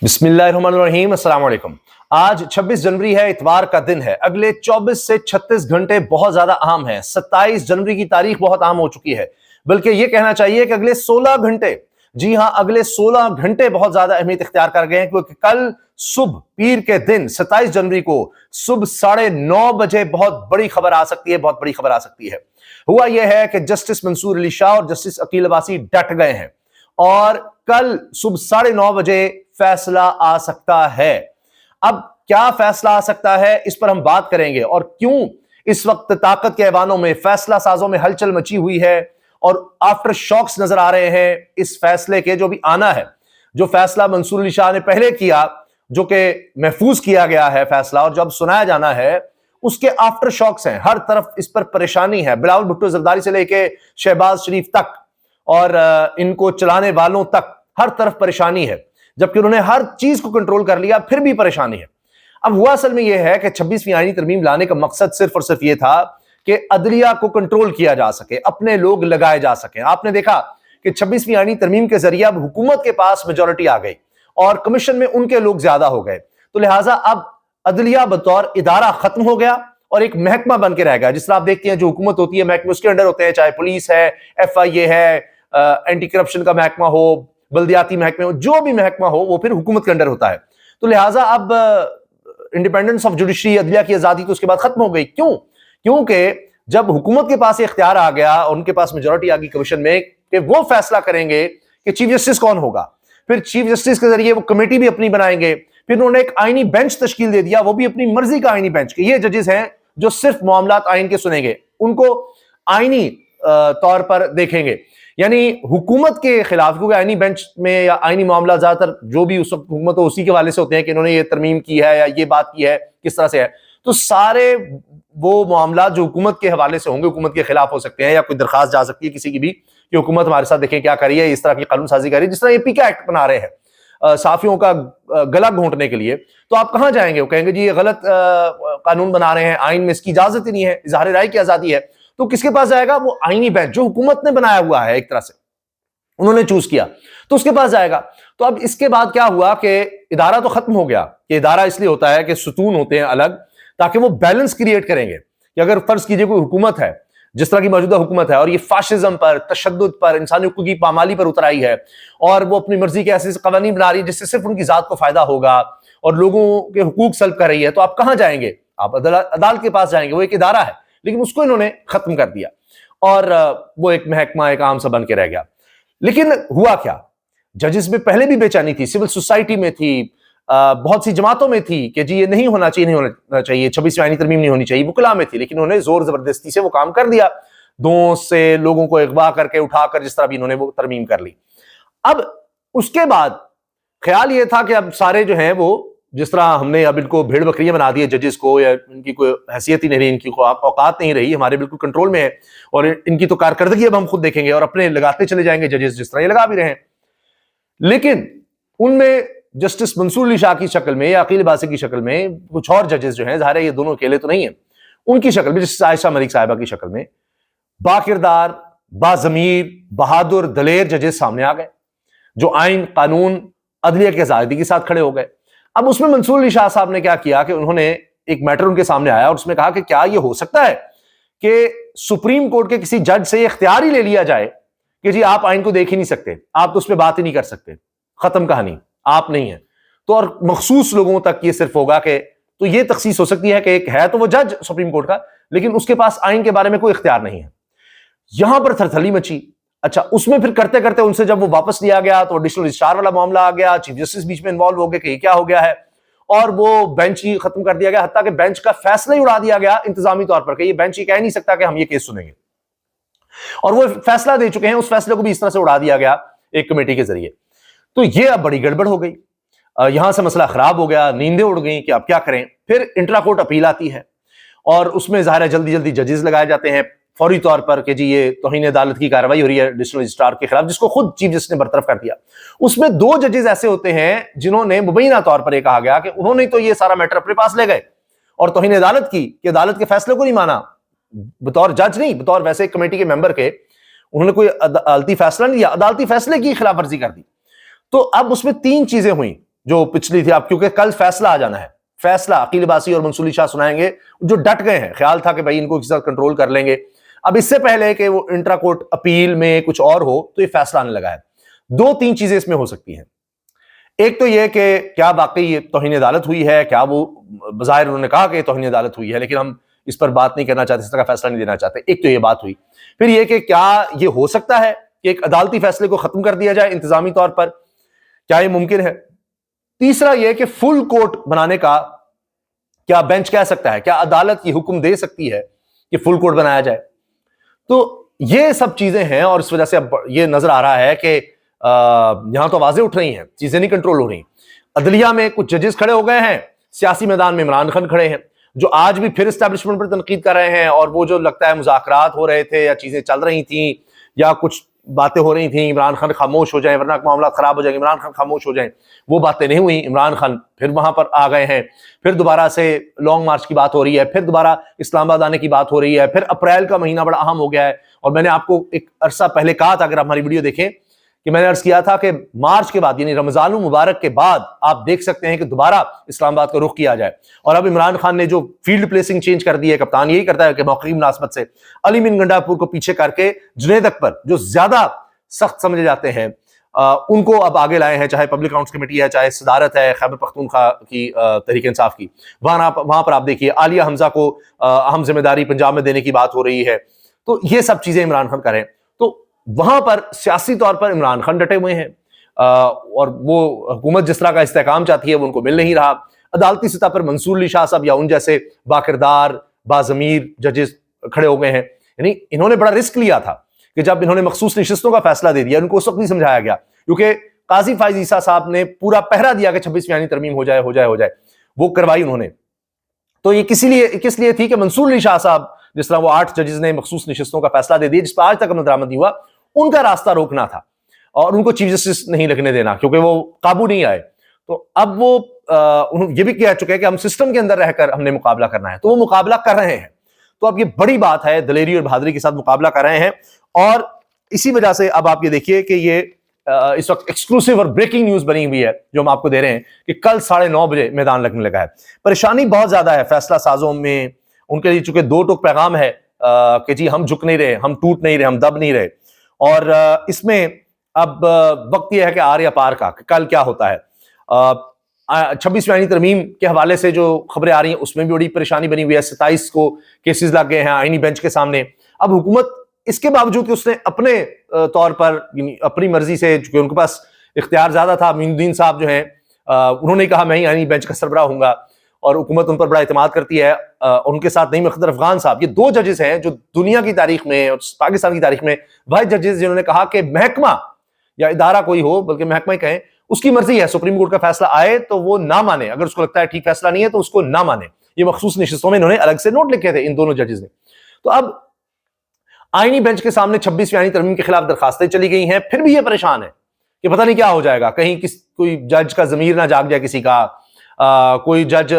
बिस्मिल्लाहिर्रहमानिर्रहीम, अस्सलाम वालेकुम। आज 26 जनवरी है, इतवार का दिन है। अगले 24 से 36 घंटे बहुत ज्यादा अहम है। 27 जनवरी की तारीख बहुत अहम हो चुकी है, बल्कि यह कहना चाहिए कि अगले 16 घंटे, जी हां, अगले 16 घंटे बहुत ज्यादा अहमियत इख्तियार कर गए हैं, क्योंकि कल सुबह पीर के दिन 27 जनवरी को सुबह 9:30 बजे बहुत बड़ी खबर आ सकती है, बहुत बड़ी खबर आ सकती है। हुआ यह है कि जस्टिस मंसूर अली शाह और जस्टिस अकील अब्बासी डट गए हैं और कल सुबह 9:30 बजे फैसला आ सकता है। अब क्या फैसला आ सकता है, इस पर हम बात करेंगे, और क्यों इस वक्त ताकत के ऐवानों में, फैसला साजों में हलचल मची हुई है और आफ्टर शॉक्स नजर आ रहे हैं इस फैसले के जो भी आना है। जो फैसला मंसूर अली शाह ने पहले किया, जो कि महफूज किया गया है फैसला, और जो अब सुनाया जाना है, उसके आफ्टर शॉक्स हैं। हर तरफ इस पर परेशानी है। बिलावल भुट्टो जरदारी से लेके शहबाज शरीफ तक और इनको चलाने वालों तक हर तरफ परेशानी है, जबकि उन्होंने हर चीज को कंट्रोल कर लिया, फिर भी परेशानी है। अब हुआ असल में यह है कि 26वीं आईनी तरमीम लाने का मकसद सिर्फ और सिर्फ यह था कि अदलिया को कंट्रोल किया जा सके, अपने लोग लगाए जा सके। आपने देखा कि 26वीं आईनी तरमीम के जरिए अब हुकूमत के पास मेजॉरिटी आ गई और कमीशन में उनके लोग ज्यादा हो गए, तो लिहाजा अब अदलिया बतौर इदारा खत्म हो गया और एक महकमा बन के रह गया। जिस तरह आप देखते हैं, जो हुकूमत होती है महकमे उसके अंडर होते हैं, चाहे पुलिस है, FIA है, एंटी करप्शन का महकमा हो, बल्दियाती महकमे हो, जो भी महकमा हो, वो फिर हुकूमत के अंडर होता है। तो लिहाजा अब इंडिपेंडेंस ऑफ जुडिशरी, अदलिया की आजादी तो उसके बाद खत्म हो गई। क्यों? क्योंकि जब हुकूमत के पास इख्तियार आ गया, उनके पास मेजॉरिटी आ गई कमीशन में कि वो फैसला करेंगे कि चीफ जस्टिस कौन होगा, फिर चीफ जस्टिस के जरिए वो कमेटी भी अपनी बनाएंगे, फिर उन्होंने एक आईनी बेंच तश्कील दे दिया, वो भी अपनी मर्जी का आईनी बेंच, कि ये जजेस हैं जो सिर्फ मामलात आइन के सुनेंगे, उनको आईनी तौर पर देखेंगे। यानी हुकूमत के खिलाफ, क्योंकि आईनी बेंच में या आईनी मामला ज्यादातर जो भी उस वक्त हुकूमत हो उसी के हवाले से होते हैं कि इन्होंने ये तरमीम की है या ये बात की है, किस तरह से है। तो सारे वो मामला जो हुकूमत के हवाले से होंगे, हुकूमत के खिलाफ हो सकते हैं, या कोई दरखास्त जा सकती है किसी की भी कि हुकूमत हमारे साथ देखें क्या करिए, इस तरह की कानून साजी करिए, जिस तरह ये पीके एक्ट बना रहे हैं साफियों का गला घोंटने के लिए। तो आप कहां जाएंगे? वो कहेंगे जी ये गलत कानून बना रहे हैं, आइन में इसकी इजाजत ही नहीं है, इजहार राय की आजादी है। तो किसके पास जाएगा? वो आईनी बेंच जो हुकूमत ने बनाया हुआ है, एक तरह से उन्होंने चूज किया, तो उसके पास जाएगा। तो अब इसके बाद क्या हुआ कि इदारा तो खत्म हो गया। कि इदारा इसलिए होता है कि सुतून होते हैं अलग, ताकि वो बैलेंस क्रिएट करेंगे कि अगर फर्ज कीजिए कोई हुकूमत है, जिस तरह की मौजूदा हुकूमत है, और ये फाशिज्म पर, तशद्दुद पर, इंसानी हुकूक की पामाली पर उतर आई है, और वो अपनी मर्जी के ऐसे कवानीन बना रही है जिससे सिर्फ उनकी जात को फायदा होगा और लोगों के हुकूक सल्ब कर रही है, तो आप कहां जाएंगे? आप अदालत के पास जाएंगे। वो एक इदारा है, लेकिन उसको इन्होंने खत्म कर दिया और वो एक महकमा, एक आम सा बन के रह गया। लेकिन हुआ क्या? जजेस में पहले भी बेचैनी थी, सिविल सोसाइटी में थी, बहुत सी जमातों में थी कि जी ये नहीं होना चाहिए, नहीं होना चाहिए, 26वीं आईनी तरमीम नहीं होनी चाहिए, वकला में थी, लेकिन उन्होंने जोर जबरदस्ती से वो काम कर दिया, दोस्त से लोगों को अगवा करके उठाकर जिस तरह भी इन्होंने वो तरमीम कर ली। अब उसके बाद ख्याल ये था कि अब सारे जो हैं वो, जिस तरह हमने अब इनको भेड़ बकरियां बना दी है जजेस को, या इनकी कोई हैसियत ही नहीं रही, इनकी औकात नहीं रही, हमारे बिल्कुल कंट्रोल में है, और इनकी तो कारकर्दगी अब हम खुद देखेंगे और अपने लगाते चले जाएंगे जजेस, जिस तरह ये लगा भी रहे हैं। लेकिन उनमें जस्टिस मंसूर अली शाह की शक्ल में या अकील अब्बासी की शक्ल में कुछ और जजेस जो हैं, ज़ाहिर है ये दोनों अकेले तो नहीं है, उनकी शक्ल में, जस्टिस आयशा मलिक साहिबा की शक्ल में बाकिरदार, बाज़मीर, बहादुर, दलेर जजेस सामने आ गए, जो आइन, कानून, अदलिया की आजादी के साथ खड़े हो गए। अब उसमें मंसूर अली शाह साहब ने क्या किया कि उन्होंने एक मैटर उनके सामने आया और उसमें कहा कि क्या यह हो सकता है कि सुप्रीम कोर्ट के किसी जज से इख्तियार ही ले लिया जाए कि जी आप आइन को देख ही नहीं सकते, आप तो उस पर बात ही नहीं कर सकते, खत्म कहानी, आप नहीं है। तो और मखसूस लोगों तक ये सिर्फ होगा कि, तो ये तखसीस हो सकती है कि एक है तो वो जज सुप्रीम कोर्ट का, लेकिन उसके पास आइन के बारे में कोई इख्तियार नहीं है। यहां पर थरथली मची। अच्छा, उसमें फिर करते करते उनसे जब वो वापस लिया गया तो एडिशनल रजिस्ट्रार वाला मामला आ गया, चीफ जस्टिस बीच में इन्वॉल्व हो गए कि क्या हो गया है, और वो बेंच ही खत्म कर दिया गया, हत्ता कि बेंच का फैसला ही उड़ा दिया गया इंतजामी तौर पर कि ये बेंच ही कह नहीं सकता कि हम ये केस सुनेंगे, और वो फैसला दे चुके हैं, उस फैसले को भी इस तरह से उड़ा दिया गया एक कमेटी के जरिए। तो ये अब बड़ी गड़बड़ हो गई, यहां से मसला खराब हो गया, नींदें उड़ गई कि अब क्या करें। फिर इंट्रा कोर्ट अपील आती है और उसमें ज़ाहिर है जल्दी जल्दी जजेस लगाए जाते हैं फौरी तौर पर कि जी ये तौहीन अदालत की कार्रवाई हो रही है एडिशनल रजिस्ट्रार के खिलाफ, जिसको खुद चीफ जस्टिस ने बरतरफ कर दिया। उसमें 2 जजेस ऐसे होते हैं जिन्होंने मुबैना तौर पर यह कहा गया कि उन्होंने तो ये सारा मैटर अपने पास ले गए और तौहीन अदालत की कि अदालत के फैसले को नहीं माना, बतौर जज नहीं, बतौर वैसे कमेटी के मेंबर के, उन्होंने कोई अदालती फैसला नहीं दिया, अदालती फैसले की खिलाफ वर्जी कर दी। तो अब उसमें 3 चीजें हुई जो पिछली थी, अब क्योंकि कल फैसला आ जाना है, फैसला अकील अब्बासी और मंसूर अली शाह सुनाएंगे, जो डट गए हैं, ख्याल था कि भाई इनको किसी तरह कंट्रोल कर लेंगे। अब इससे पहले कि वो इंट्रा कोर्ट अपील में कुछ और हो, तो ये फैसला आने लगा है। 2-3 चीजें इसमें हो सकती हैं। एक तो ये कि क्या वाकई ये तौहीन अदालत हुई है, क्या वो बज़ाहिर उन्होंने कहा कि तौहीन अदालत हुई है, लेकिन हम इस पर बात नहीं करना चाहते, इस तरह का फैसला नहीं देना चाहते। एक तो ये बात हुई। फिर ये कि क्या ये हो सकता है कि एक अदालती फैसले को खत्म कर दिया जाए इंतजामी तौर पर, क्या ये मुमकिन है? तीसरा ये कि फुल कोर्ट बनाने का क्या बेंच कह सकता है, क्या अदालत ये हुक्म दे सकती है कि फुल कोर्ट बनाया जाए? तो ये सब चीजें हैं और इस वजह से अब ये नजर आ रहा है कि यहां तो आवाजें उठ रही हैं, चीजें नहीं कंट्रोल हो रही। अदलिया में कुछ जजेस खड़े हो गए हैं, सियासी मैदान में इमरान खान खड़े हैं, जो आज भी फिर एस्टैब्लिशमेंट पर तनकीद कर रहे हैं, और वो जो लगता है मुज़ाकरात हो रहे थे या चीजें चल रही थी या कुछ बातें हो रही थी, इमरान खान खामोश हो जाए वरना मामला खराब हो जाएंगे, इमरान खान खामोश हो जाए, वो बातें नहीं हुई। इमरान खान फिर वहां पर आ गए हैं, फिर दोबारा से लॉन्ग मार्च की बात हो रही है, फिर दोबारा इस्लामाबाद आने की बात हो रही है, फिर अप्रैल का महीना बड़ा अहम हो गया है। और मैंने आपको एक अरसा पहले कहा था, अगर आप हमारी वीडियो देखें, कि मैंने अर्ज किया था कि मार्च के बाद यानी रमजान मुबारक के बाद आप देख सकते हैं कि दोबारा इस्लामाबाद का रुख किया जाए। और अब इमरान खान ने जो फील्ड प्लेसिंग चेंज कर दी है, कप्तान यही करता है कि मौके की मुनासबत से अली मिन गंडापुर को पीछे करके जुनैद अकबर, जो ज्यादा सख्त समझे जाते हैं, उनको अब आगे लाए हैं, चाहे पब्लिक अकाउंट्स कमेटी है, चाहे सदारत है खैबर पख्तूनख्वा की तहरीक इंसाफ की, वहां पर आप देखिए आलिया हमजा को अहम जिम्मेदारी पंजाब में देने की बात हो रही है। तो ये सब चीजें इमरान खान करें, तो वहां पर सियासी तौर पर इमरान खान डटे हुए हैं, और वो हुकूमत जिस तरह का इस्तेहकाम चाहती है वो उनको मिल नहीं रहा। अदालती सतह पर मंसूर अली शाह साहब या उन जैसे बाकिरदार बाज़मीर जजेस खड़े हो गए हैं। यानी इन्होंने बड़ा रिस्क लिया था कि जब इन्होंने मखसूस नशिस्तों का फैसला दे दिया, उनको उस वक्त नहीं समझाया गया, क्योंकि काजी फाइज ईसा साहब ने पूरा पहरा दिया कि 26वीं आईनी तरमीम हो जाए हो जाए हो जाए, वो करवाई उन्होंने। तो ये किस लिए थी कि मंसूर अली शाह साहब, जिस तरह वो 8 जजेस ने मखसूस नशिस्तों का फैसला दे दिया जिस पर आज तक अमल दरामद नहीं हुआ, उनका रास्ता रोकना था और उनको चीफ जस्टिस नहीं लगने देना, क्योंकि वो काबू नहीं आए। तो अब वो ये भी कह चुके हैं कि हम सिस्टम के अंदर रहकर हमने मुकाबला करना है, तो वो मुकाबला कर रहे हैं। तो अब ये बड़ी बात है, दलेरी और बहादुरी के साथ मुकाबला कर रहे हैं। और इसी वजह से अब आप ये देखिए कि ये इस वक्त एक्सक्लूसिव और ब्रेकिंग न्यूज बनी हुई है जो हम आपको दे रहे हैं कि कल 9:30 बजे मैदान लगने लगा है। परेशानी बहुत ज्यादा है फैसला साजों में, उनके लिए चूंकि 2 टूक पैगाम है कि जी हम झुक नहीं रहे, हम टूट नहीं रहे, हम दब नहीं रहे। और इसमें अब वक्त यह है कि आर या पार का, कल क्या होता है। 26वीं आईनी तरमीम के हवाले से जो खबरें आ रही हैं उसमें भी बड़ी परेशानी बनी हुई है। 27 को केसेस लग गए हैं आईनी बेंच के सामने। अब हुकूमत इसके बावजूद कि उसने अपने तौर पर अपनी मर्जी से, चूंकि उनके पास इख्तियार ज्यादा था, अमीनुद्दीन साहब जो हैं उन्होंने कहा मैं ही आईनी बेंच का सरबराह हूंगा, और हुकूमत उन पर बड़ा इत्मीनाद करती है। उनके साथ नईम अख्तर अफगान साहब, ये 2 जजेस हैं जो दुनिया की तारीख में और पाकिस्तान की तारीख में वाहिद जजेस जिन्होंने कहा कि महकमा या इदारा कोई हो, बल्कि महकमा ही कहें, उसकी मर्जी है, सुप्रीम कोर्ट का फैसला आए तो वो ना माने, अगर उसको लगता है ठीक फैसला नहीं है तो उसको ना माने। ये मखसूस नशिस्तों में इन्होंने अलग से नोट लिखे थे इन दोनों जजेस ने। तो अब आईनी बेंच के सामने 26वीं आईनी तरमीम के खिलाफ दरखास्तें चली गई हैं, फिर भी ये परेशान है कि पता नहीं क्या हो जाएगा, कहीं कोई जज का जमीर ना जाग जाए किसी का, कोई जज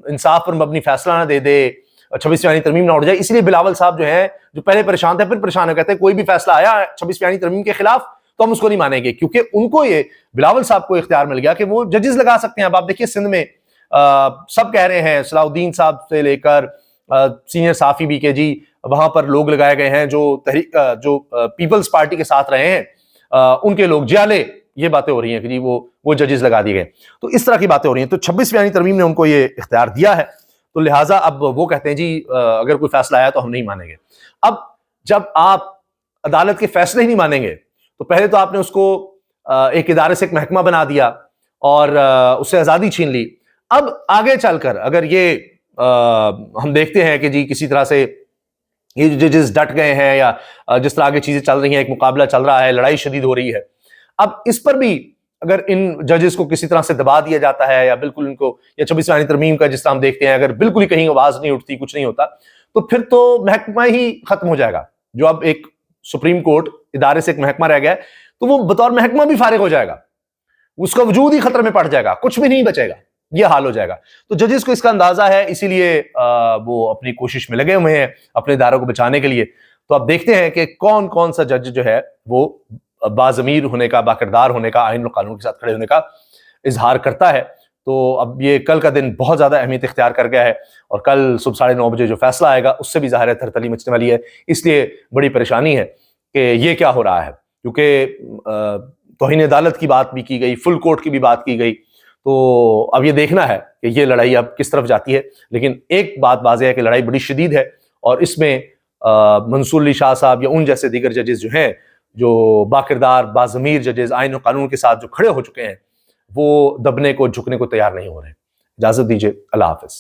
इंसाफ पर मबनी फैसला ना दे दे, 26वीं आईनी तरमीम ना उड़ जाए। इसलिए बिलावल साहब जो है, जो पहले परेशान थे फिर परेशान है, कहते हैं कोई भी फैसला आया 26वीं आईनी तरमीम के खिलाफ तो हम उसको नहीं मानेंगे, क्योंकि उनको ये बिलावल साहब को इख्तियार मिल गया कि वो जजेस लगा सकते हैं। अब आप देखिए सिंध में सब कह रहे हैं, सलाउद्दीन साहब से लेकर सीनियर साफी भी के जी, वहां पर लोग लगाए गए हैं जो पीपल्स पार्टी के साथ रहे हैं, उनके लोग जियाले, ये बातें हो रही हैं कि जी वो जजेस लगा दिए गए। तो इस तरह की बातें हो रही हैं। तो 26वीं आईनी तरमीम ने उनको ये इख्तियार दिया है, तो लिहाजा अब वो कहते हैं जी अगर कोई फैसला आया तो हम नहीं मानेंगे। अब जब आप अदालत के फैसले ही नहीं मानेंगे तो पहले तो आपने उसको एक इदारे से एक महकमा बना दिया और उससे आजादी छीन ली। अब आगे चलकर अगर ये हम देखते हैं कि जी किसी तरह से ये जो जजेस डट गए हैं या जिस तरह आगे चीजें चल रही हैं, एक मुकाबला चल रहा है, लड़ाई शदीद हो रही है, अब इस पर भी अगर इन जजेस को किसी तरह से दबा दिया जाता है या बिल्कुल इनको, या 26वीं आईनी तरमीम का जिस तरह हम देखते हैं अगर बिल्कुल ही कहीं आवाज नहीं उठती, कुछ नहीं होता, तो फिर तो महकमा ही खत्म हो जाएगा। जो अब एक सुप्रीम कोर्ट इदारे से एक महकमा रह गया है, तो वो बतौर महकमा भी फारिग हो जाएगा, उसका वजूद ही खतरे में पड़ जाएगा, कुछ भी नहीं बचेगा, ये हाल हो जाएगा। तो जजेस को इसका अंदाजा है, इसीलिए वो अपनी कोशिश में लगे हुए हैं अपने इदारों को बचाने के लिए। तो अब देखते हैं कि कौन कौन सा जज जो है वो बाज़मीर होने का, बाकिरदार होने का, आईन और कानून के साथ खड़े होने का اظہار کرتا ہے. تو اب یہ کل کا دن بہت زیادہ اہمیت اختیار کر گیا ہے، اور کل صبح 9:30 بجے جو فیصلہ آئے گا اس سے بھی ظاہر ہے تھرتھلی مچنے والی ہے. اس لیے بڑی پریشانی ہے کہ یہ کیا ہو رہا ہے، کیونکہ توہین عدالت کی بات بھی کی گئی، فل کورٹ کی بھی بات کی گئی. تو اب یہ دیکھنا ہے کہ یہ لڑائی اب کس طرف جاتی ہے. لیکن ایک بات واضح ہے کہ لڑائی بڑی شدید ہے، اور اس میں منصور علی شاہ صاحب یا ان جیسے دیگر ججز جو ہیں، جو باکردار باضمیر ججز آئین و قانون کے ساتھ جو کھڑے ہو چکے ہیں، وہ دبنے کو جھکنے کو تیار نہیں ہو رہے. اجازت دیجیے، اللہ حافظ.